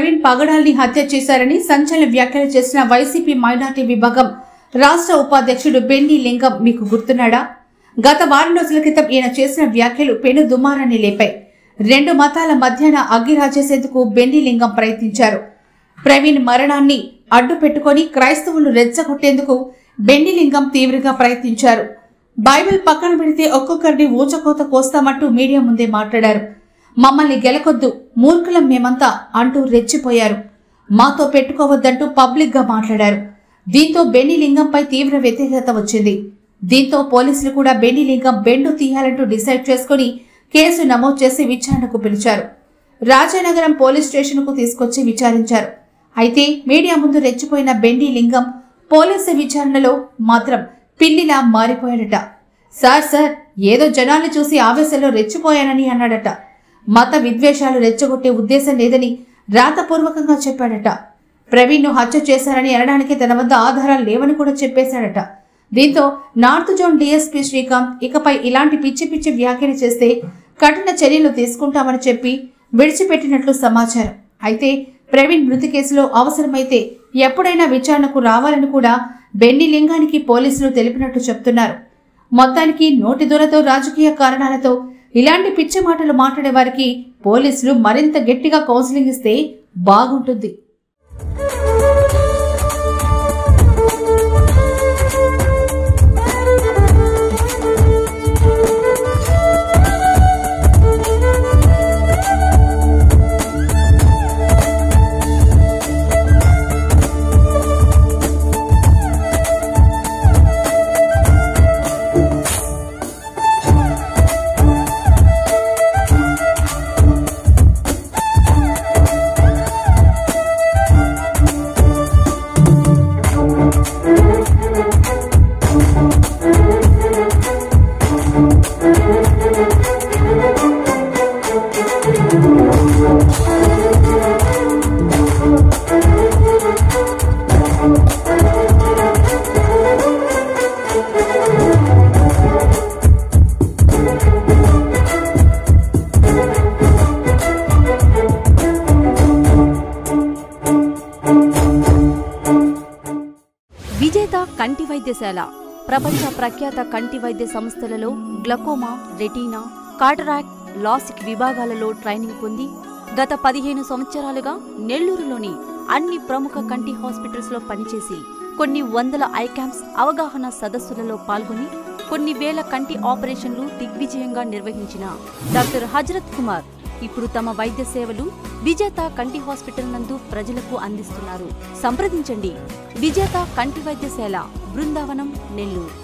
ప్రవీణ్ పగడాల్ని హత్య చేశారని సంచలన వ్యాఖ్యలు చేసిన వైసీపీ మైనార్టీ విభాగం రాష్ట్ర ఉపాధ్యక్షుడు బెన్నీ లింగం మీకు గుర్తున్నాడా? గత వారం రోజుల క్రితం ఈయన చేసిన వ్యాఖ్యలు పెను దుమారాన్ని లేపాయి. రెండు మతాల మధ్యాన అగ్గి రాజేసేందుకు బెన్నీ లింగం ప్రయత్నించారు. ప్రవీణ్ మరణాన్ని అడ్డు పెట్టుకుని క్రైస్తవులు రెచ్చగొట్టేందుకు బెన్నీ లింగం తీవ్రంగా ప్రయత్నించారు. బైబిల్ పక్కన పెడితే ఒక్కొక్కరిని ఊచకోత కోస్తామంటూ మీడియా ముందే మాట్లాడారు. మమ్మల్ని గెలకొద్దు, మూర్ఖులం మేమంతా అంటూ రెచ్చిపోయారు. మాతో పెట్టుకోవద్దంటూ పబ్లిక్ గా మాట్లాడారు. దీంతో బెన్నీ లింగంపై తీవ్ర వ్యతిరేకత వచ్చింది. దీంతో పోలీసులు కూడా బెన్నీ లింగం బెండు తీయాలంటూ డిసైడ్ చేసుకుని కేసు నమోదు చేసి విచారణకు పిలిచారు. రాజానగరం పోలీస్ స్టేషన్ కు తీసుకొచ్చి విచారించారు. అయితే మీడియా ముందు రెచ్చిపోయిన బెన్నీ లింగం పోలీసు విచారణలో మాత్రం పిల్లిలా మారిపోయాడట. సార్ ఏదో జనాల్ని చూసి ఆవేశంలో రెచ్చిపోయానని అన్నాడట. మత విద్వేషాలు రెచ్చగొట్టే ఉద్దేశం లేదని రాతపూర్వకంగా చెప్పాడట. ప్రవీణ్ ను హత్య చేశారని అనడానికి తన వద్ద ఆధారాలు లేవని కూడా చెప్పేశాడట. దీంతో నార్త్ జోన్ డీఎస్పీ శ్రీకాంత్ ఇకపై ఇలాంటి పిచ్చి పిచ్చి వ్యాఖ్యలు చేస్తే కఠిన చర్యలు తీసుకుంటామని చెప్పి విడిచిపెట్టినట్లు సమాచారం. అయితే ప్రవీణ్ మృతి కేసులో అవసరమైతే ఎప్పుడైనా విచారణకు రావాలని కూడా బెన్నీ లింగానికి పోలీసులు తెలిపినట్టు చెప్తున్నారు. మొత్తానికి నోటి దూరతో రాజకీయ కారణాలతో ఇలాంటి పిచ్చి మాటలు మాట్లాడే వారికి పోలీసులు మరింత గట్టిగా కౌన్సిలింగ్ ఇస్తే బాగుంటుంది. విజేత కంటి వైద్యశాల ప్రపంచ ప్రఖ్యాత కంటి వైద్య సంస్థలలో గ్లకోమా, రెటీనా, కాటరాక్ట్, లాసిక్ విభాగాలలో ట్రైనింగ్ పొంది గత 15 సంవత్సరాలుగా నెల్లూరులోని అన్ని ప్రముఖ కంటి హాస్పిటల్స్ లో పనిచేసి కొన్ని వందల ఐ క్యాంప్స్, అవగాహన సదస్సులలో పాల్గొని కొన్ని వేల కంటి ఆపరేషన్లు దిగ్విజయంగా నిర్వహించిన డాక్టర్ హజరత్ కుమార్ ఇప్పుడు తమ వైద్య సేవలు విజేత కంటి హాస్పిటల్ నందు ప్రజలకు అందిస్తున్నారు. సంప్రదించండి. విజేత కంటి వైద్యశాల, బృందావనం, నెల్లూరు.